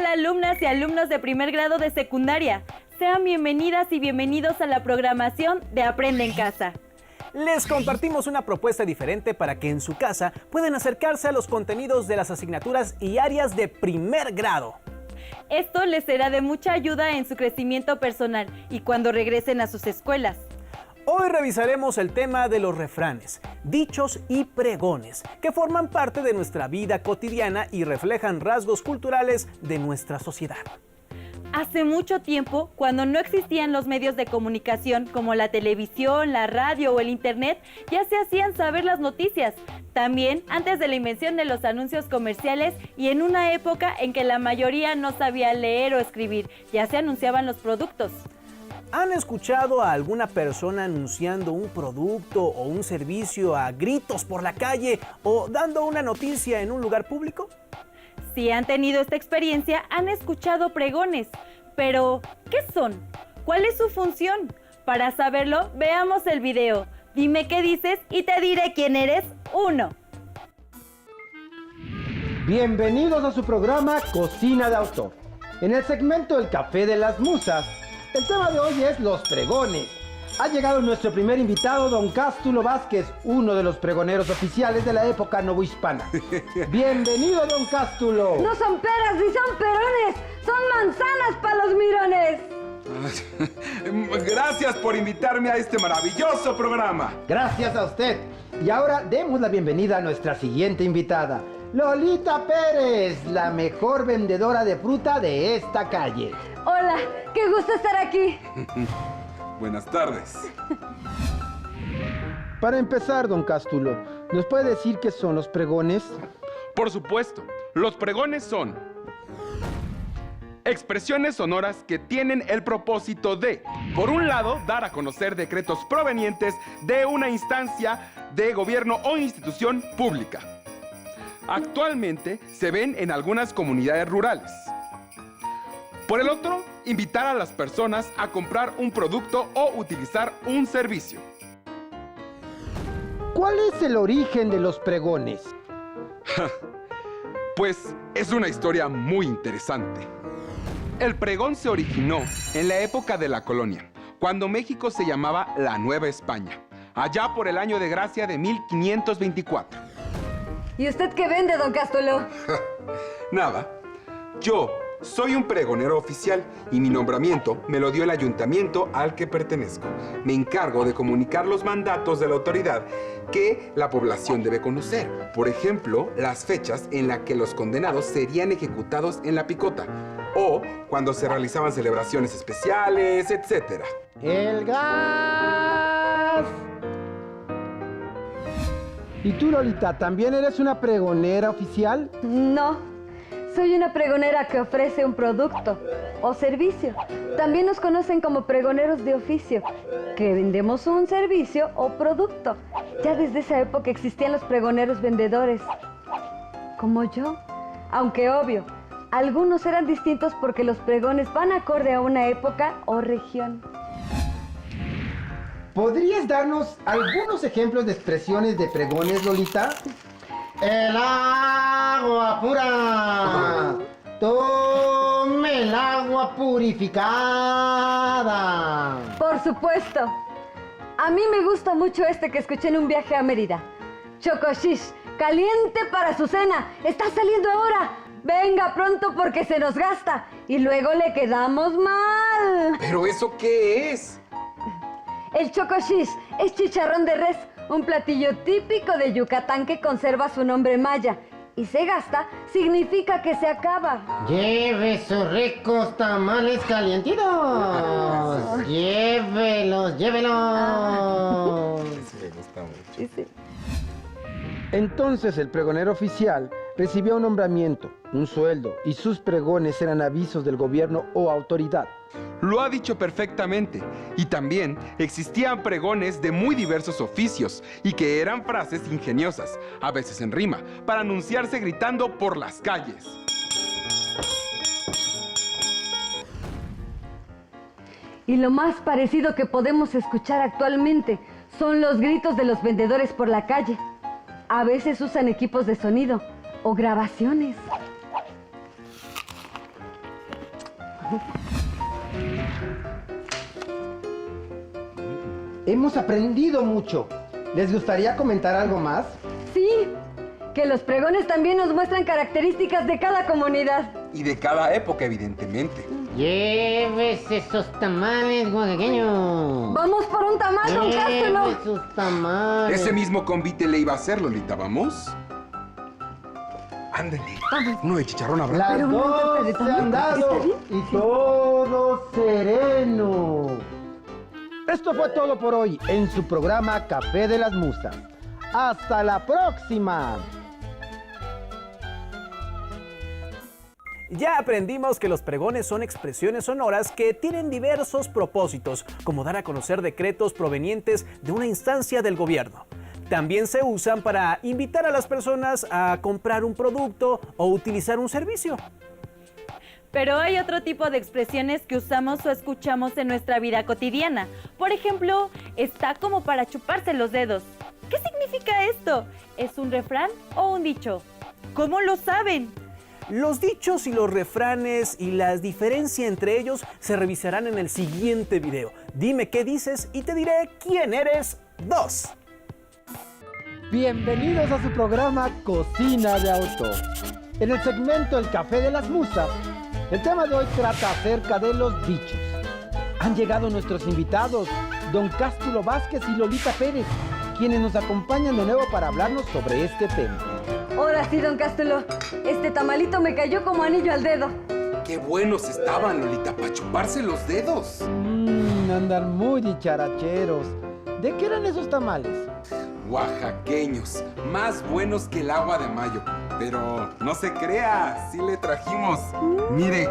Hola alumnas y alumnos de primer grado de secundaria. Sean bienvenidas y bienvenidos a la programación de Aprende en Casa. Les compartimos una propuesta diferente para que en su casa puedan acercarse a los contenidos de las asignaturas y áreas de primer grado. Esto les será de mucha ayuda en su crecimiento personal y cuando regresen a sus escuelas. Hoy revisaremos el tema de los refranes, dichos y pregones, que forman parte de nuestra vida cotidiana y reflejan rasgos culturales de nuestra sociedad. Hace mucho tiempo, cuando no existían los medios de comunicación como la televisión, la radio o el internet, ya se hacían saber las noticias. También antes de la invención de los anuncios comerciales y en una época en que la mayoría no sabía leer o escribir, ya se anunciaban los productos. ¿Han escuchado a alguna persona anunciando un producto o un servicio a gritos por la calle o dando una noticia en un lugar público? Si han tenido esta experiencia, han escuchado pregones. Pero, ¿qué son? ¿Cuál es su función? Para saberlo, veamos el video. Dime qué dices y te diré quién eres. 1. Bienvenidos a su programa Cocina de Autor. En el segmento El Café de las Musas, el tema de hoy es los pregones. Ha llegado nuestro primer invitado, don Cástulo Vázquez, uno de los pregoneros oficiales de la época novohispana. Bienvenido, don Cástulo. No son peras ni son perones, son manzanas para los mirones. Gracias por invitarme a este maravilloso programa. Gracias a usted. Y ahora demos la bienvenida a nuestra siguiente invitada, Lolita Pérez, la mejor vendedora de fruta de esta calle. Hola, qué gusto estar aquí. Buenas tardes. Para empezar, don Cástulo, ¿nos puede decir qué son los pregones? Por supuesto, los pregones son expresiones sonoras que tienen el propósito de, por un lado, dar a conocer decretos provenientes de una instancia de gobierno o institución pública. Actualmente se ven en algunas comunidades rurales. Por el otro, invitar a las personas a comprar un producto o utilizar un servicio. ¿Cuál es el origen de los pregones? Pues es una historia muy interesante. El pregón se originó en la época de la colonia, cuando México se llamaba la Nueva España, allá por el año de gracia de 1524. ¿Y usted qué vende, don Cástulo? Nada, yo soy un pregonero oficial y mi nombramiento me lo dio el ayuntamiento al que pertenezco. Me encargo de comunicar los mandatos de la autoridad que la población debe conocer. Por ejemplo, las fechas en las que los condenados serían ejecutados en la picota o cuando se realizaban celebraciones especiales, etc. ¡El gas! ¿Y tú, Lolita, también eres una pregonera oficial? No, soy una pregonera que ofrece un producto o servicio. También nos conocen como pregoneros de oficio, que vendemos un servicio o producto. Ya desde esa época existían los pregoneros vendedores, como yo. Aunque obvio, algunos eran distintos porque los pregones van acorde a una época o región. ¿Podrías darnos algunos ejemplos de expresiones de pregones, Lolita? ¡El agua pura! ¡Tome el agua purificada! Por supuesto. A mí me gusta mucho este que escuché en un viaje a Mérida. Chocoshish, caliente para su cena. Está saliendo ahora. Venga pronto porque se nos gasta y luego le quedamos mal. ¿Pero eso qué es? El chocoshish es chicharrón de res, un platillo típico de Yucatán que conserva su nombre maya. Y se gasta significa que se acaba. ¡Lleve sus ricos tamales calientitos! ¡Llévelos, llévelos! Me gusta mucho. Sí, sí. Entonces el pregonero oficial recibía un nombramiento, un sueldo, y sus pregones eran avisos del gobierno o autoridad. Lo ha dicho perfectamente. Y también existían pregones de muy diversos oficios y que eran frases ingeniosas, a veces en rima, para anunciarse gritando por las calles. Y lo más parecido que podemos escuchar actualmente son los gritos de los vendedores por la calle. A veces usan equipos de sonido o grabaciones. Hemos aprendido mucho. ¿Les gustaría comentar algo más? Sí, que los pregones también nos muestran características de cada comunidad. Y de cada época, evidentemente. Lleves esos tamales, oaxaqueño. Vamos por un tamal, don Cástulo. Lleve esos tamales. Ese mismo convite le iba a hacer, Lolita, ¿vamos? Ándale. Uno de chicharrón habrá. Las Pero dos de se tamal, han dado y todo sereno. Esto fue todo por hoy en su programa Café de las Musas. ¡Hasta la próxima! Ya aprendimos que los pregones son expresiones sonoras que tienen diversos propósitos, como dar a conocer decretos provenientes de una instancia del gobierno. También se usan para invitar a las personas a comprar un producto o utilizar un servicio. Pero hay otro tipo de expresiones que usamos o escuchamos en nuestra vida cotidiana. Por ejemplo, está como para chuparse los dedos. ¿Qué significa esto? ¿Es un refrán o un dicho? ¿Cómo lo saben? Los dichos y los refranes y la diferencia entre ellos se revisarán en el siguiente video. Dime qué dices y te diré quién eres 2. Bienvenidos a su programa Cocina de Autor. En el segmento El Café de las Musas, el tema de hoy trata acerca de los dichos. Han llegado nuestros invitados, don Cástulo Vázquez y Lolita Pérez, quienes nos acompañan de nuevo para hablarnos sobre este tema. Ahora sí, don Cástulo. Este tamalito me cayó como anillo al dedo. ¡Qué buenos estaban, Lolita, para chuparse los dedos! Andan muy dicharacheros. ¿De qué eran esos tamales? Oaxaqueños, más buenos que el agua de mayo. Pero no se crea, sí le trajimos. Mire,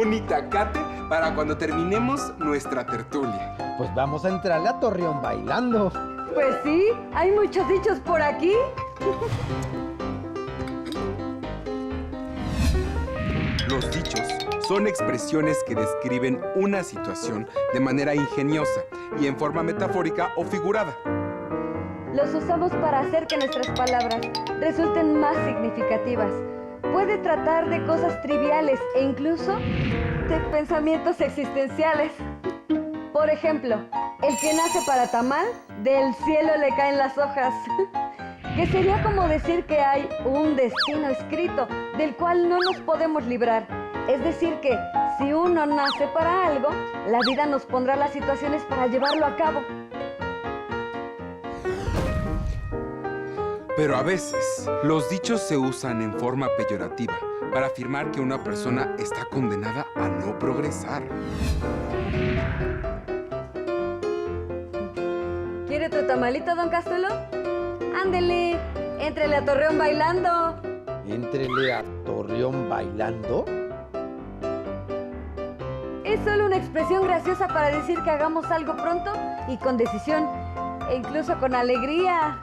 un itacate para cuando terminemos nuestra tertulia. Pues vamos a entrarle a Torreón bailando. Pues sí, hay muchos dichos por aquí. Los dichos son expresiones que describen una situación de manera ingeniosa y en forma metafórica o figurada. Los usamos para hacer que nuestras palabras resulten más significativas. Puede tratar de cosas triviales e incluso de pensamientos existenciales. Por ejemplo, el que nace para tamal, del cielo le caen las hojas. Que sería como decir que hay un destino escrito del cual no nos podemos librar. Es decir que si uno nace para algo, la vida nos pondrá las situaciones para llevarlo a cabo. Pero a veces, los dichos se usan en forma peyorativa para afirmar que una persona está condenada a no progresar. ¿Quiere tu tamalito, don Cástulo? Ándele, éntrele a Torreón bailando. ¿Éntrele a Torreón bailando? Es solo una expresión graciosa para decir que hagamos algo pronto y con decisión, e incluso con alegría.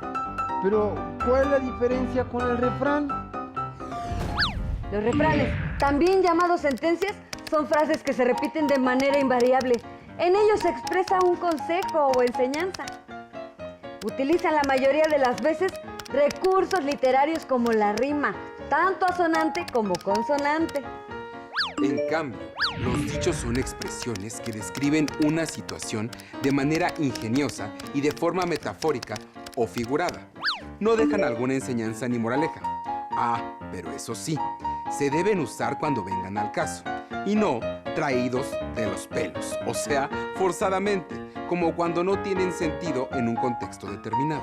Pero, ¿cuál es la diferencia con el refrán? Los refranes, también llamados sentencias, son frases que se repiten de manera invariable. En ellos se expresa un consejo o enseñanza. Utilizan la mayoría de las veces recursos literarios como la rima, tanto asonante como consonante. En cambio, los dichos son expresiones que describen una situación de manera ingeniosa y de forma metafórica o figurada. No dejan alguna enseñanza ni moraleja. Pero eso sí, se deben usar cuando vengan al caso, y no traídos de los pelos, o sea, forzadamente, como cuando no tienen sentido en un contexto determinado.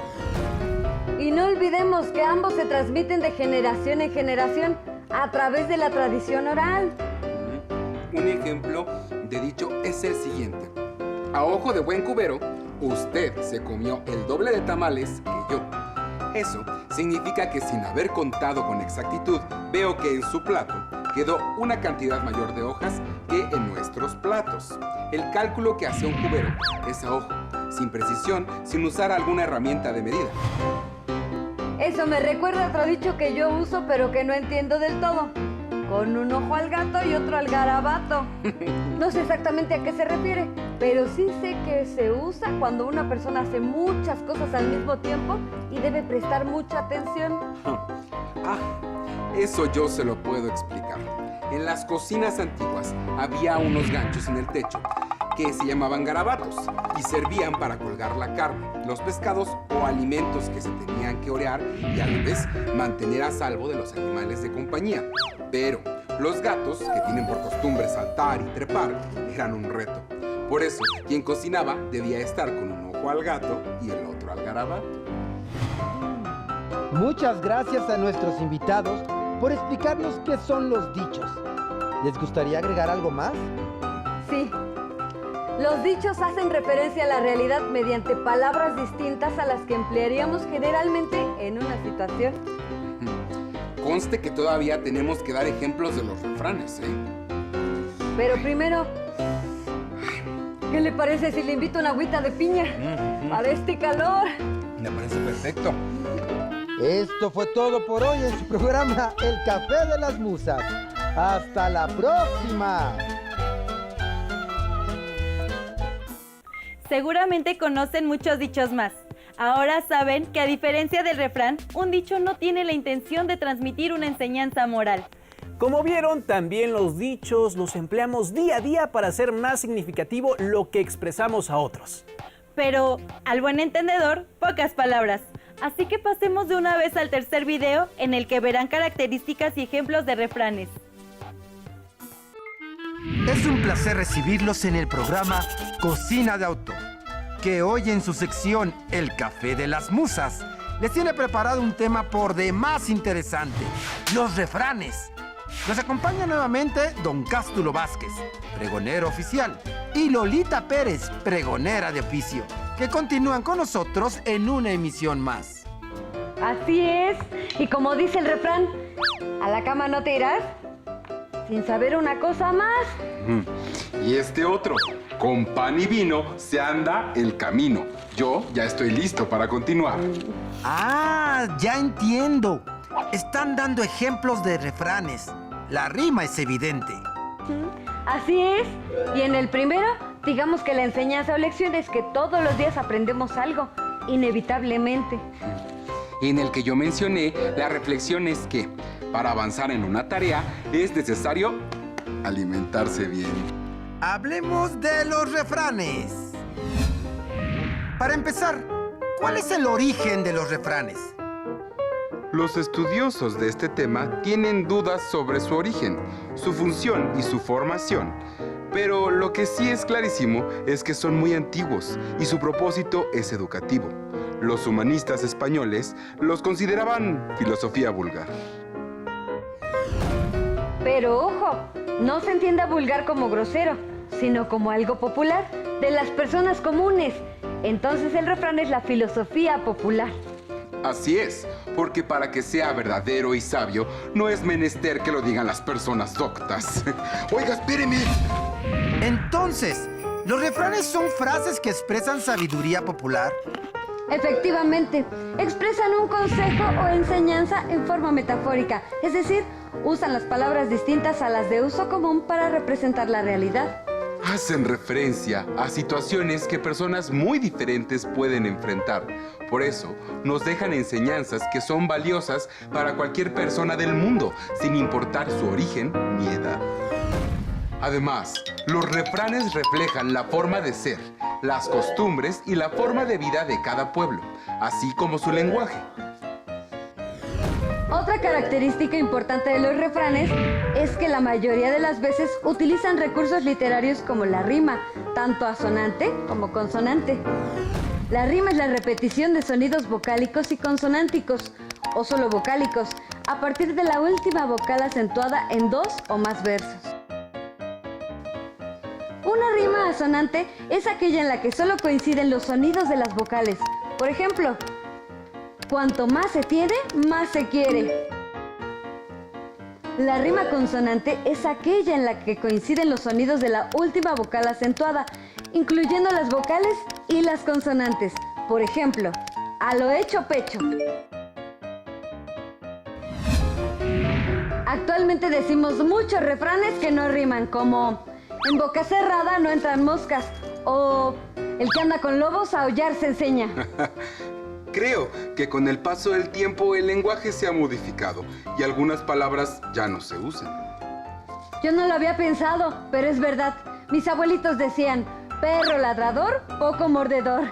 Y no olvidemos que ambos se transmiten de generación en generación a través de la tradición oral. Un ejemplo de dicho es el siguiente. A ojo de buen cubero, usted se comió el doble de tamales que yo. Eso significa que sin haber contado con exactitud, veo que en su plato quedó una cantidad mayor de hojas que en nuestros platos. El cálculo que hace un cubero es a ojo, sin precisión, sin usar alguna herramienta de medida. Eso me recuerda a otro dicho que yo uso pero que no entiendo del todo. Con un ojo al gato y otro al garabato. No sé exactamente a qué se refiere, pero sí sé que se usa cuando una persona hace muchas cosas al mismo tiempo y debe prestar mucha atención. Eso yo se lo puedo explicar. En las cocinas antiguas había unos ganchos en el techo que se llamaban garabatos y servían para colgar la carne, los pescados o alimentos que se tenían que orear y a la vez mantener a salvo de los animales de compañía. Pero los gatos, que tienen por costumbre saltar y trepar, eran un reto. Por eso, quien cocinaba debía estar con un ojo al gato y el otro al garabato. Muchas gracias a nuestros invitados por explicarnos qué son los dichos. ¿Les gustaría agregar algo más? Sí. Los dichos hacen referencia a la realidad mediante palabras distintas a las que emplearíamos generalmente en una situación. Conste que todavía tenemos que dar ejemplos de los refranes, ¿eh? Pero primero, ¿qué le parece si le invito una agüita de piña? Para este calor. Me parece perfecto. Esto fue todo por hoy en su programa El Café de las Musas. ¡Hasta la próxima! Seguramente conocen muchos dichos más. Ahora saben que a diferencia del refrán, un dicho no tiene la intención de transmitir una enseñanza moral. Como vieron, también los dichos los empleamos día a día para hacer más significativo lo que expresamos a otros. Pero, al buen entendedor, pocas palabras. Así que pasemos de una vez al tercer video en el que verán características y ejemplos de refranes. Es un placer recibirlos en el programa Cocina de Autor, que hoy en su sección El Café de las Musas les tiene preparado un tema por demás interesante, los refranes. Nos acompaña nuevamente Don Cástulo Vázquez, pregonero oficial, y Lolita Pérez, pregonera de oficio, que continúan con nosotros en una emisión más. Así es. Y como dice el refrán, ¿a la cama no te irás sin saber una cosa más? Y este otro, con pan y vino se anda el camino. Yo ya estoy listo para continuar. Ah, ya entiendo. Están dando ejemplos de refranes. La rima es evidente. Así es. Y en el primero, digamos que la enseñanza o lección es que todos los días aprendemos algo, inevitablemente. En el que yo mencioné, la reflexión es que para avanzar en una tarea es necesario alimentarse bien. Hablemos de los refranes. Para empezar, ¿cuál es el origen de los refranes? Los estudiosos de este tema tienen dudas sobre su origen, su función y su formación. Pero lo que sí es clarísimo es que son muy antiguos y su propósito es educativo. Los humanistas españoles los consideraban filosofía vulgar. Pero ojo, no se entienda vulgar como grosero, sino como algo popular, de las personas comunes. Entonces el refrán es la filosofía popular. Así es, porque para que sea verdadero y sabio, no es menester que lo digan las personas doctas. Oiga, espéreme. Entonces, ¿los refranes son frases que expresan sabiduría popular? Efectivamente, expresan un consejo o enseñanza en forma metafórica, es decir, usan las palabras distintas a las de uso común para representar la realidad. Hacen referencia a situaciones que personas muy diferentes pueden enfrentar. Por eso, nos dejan enseñanzas que son valiosas para cualquier persona del mundo, sin importar su origen ni edad. Además, los refranes reflejan la forma de ser, las costumbres y la forma de vida de cada pueblo, así como su lenguaje. Otra característica importante de los refranes es que la mayoría de las veces utilizan recursos literarios como la rima, tanto asonante como consonante. La rima es la repetición de sonidos vocálicos y consonánticos, o solo vocálicos, a partir de la última vocal acentuada en dos o más versos. Una rima asonante es aquella en la que solo coinciden los sonidos de las vocales. Por ejemplo, cuanto más se tiene, más se quiere. La rima consonante es aquella en la que coinciden los sonidos de la última vocal acentuada, incluyendo las vocales y las consonantes. Por ejemplo, a lo hecho pecho. Actualmente decimos muchos refranes que no riman, como en boca cerrada no entran moscas, o el que anda con lobos a aullar se enseña. Creo que con el paso del tiempo el lenguaje se ha modificado y algunas palabras ya no se usan. Yo no lo había pensado, pero es verdad. Mis abuelitos decían, perro ladrador, poco mordedor.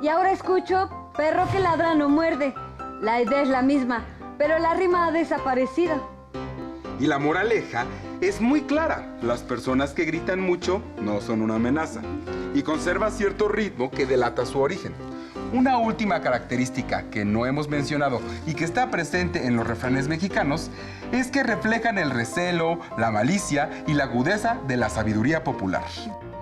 Y ahora escucho, perro que ladra no muerde. La idea es la misma, pero la rima ha desaparecido. Y la moraleja es muy clara. Las personas que gritan mucho no son una amenaza. Y conserva cierto ritmo que delata su origen. Una última característica que no hemos mencionado y que está presente en los refranes mexicanos es que reflejan el recelo, la malicia y la agudeza de la sabiduría popular.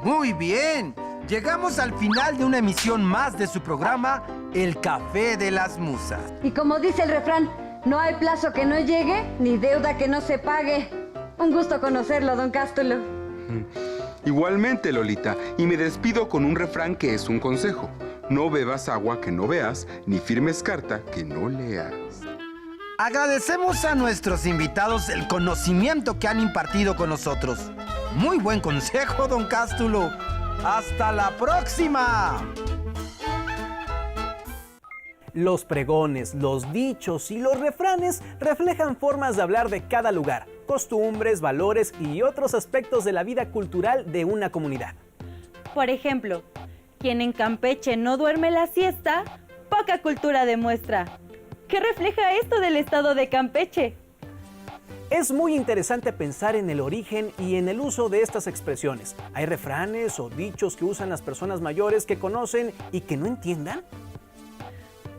Muy bien, llegamos al final de una emisión más de su programa, El Café de las Musas. Y como dice el refrán, no hay plazo que no llegue, ni deuda que no se pague. Un gusto conocerlo, don Cástulo. Igualmente, Lolita, y me despido con un refrán que es un consejo. No bebas agua que no veas, ni firmes carta que no leas. Agradecemos a nuestros invitados el conocimiento que han impartido con nosotros. Muy buen consejo, don Cástulo. ¡Hasta la próxima! Los pregones, los dichos y los refranes reflejan formas de hablar de cada lugar, costumbres, valores y otros aspectos de la vida cultural de una comunidad. Por ejemplo, quien en Campeche no duerme la siesta, poca cultura demuestra. ¿Qué refleja esto del estado de Campeche? Es muy interesante pensar en el origen y en el uso de estas expresiones. ¿Hay refranes o dichos que usan las personas mayores que conocen y que no entiendan?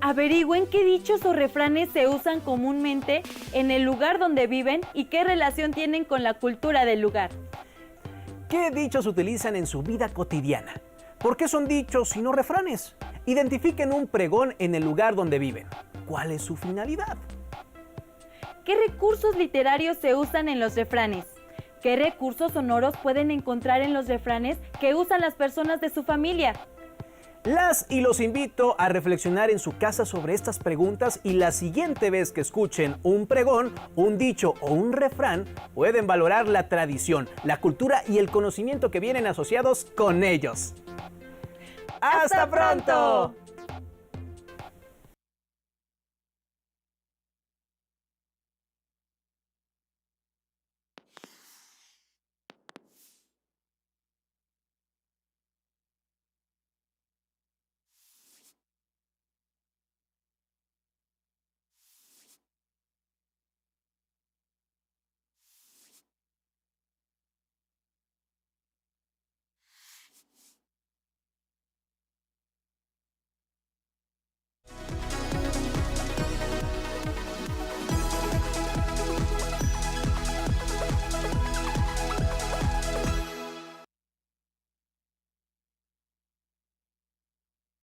Averigüen qué dichos o refranes se usan comúnmente en el lugar donde viven y qué relación tienen con la cultura del lugar. ¿Qué dichos utilizan en su vida cotidiana? ¿Por qué son dichos y no refranes? Identifiquen un pregón en el lugar donde viven. ¿Cuál es su finalidad? ¿Qué recursos literarios se usan en los refranes? ¿Qué recursos sonoros pueden encontrar en los refranes que usan las personas de su familia? Las y los invito a reflexionar en su casa sobre estas preguntas y la siguiente vez que escuchen un pregón, un dicho o un refrán, pueden valorar la tradición, la cultura y el conocimiento que vienen asociados con ellos. ¡Hasta pronto!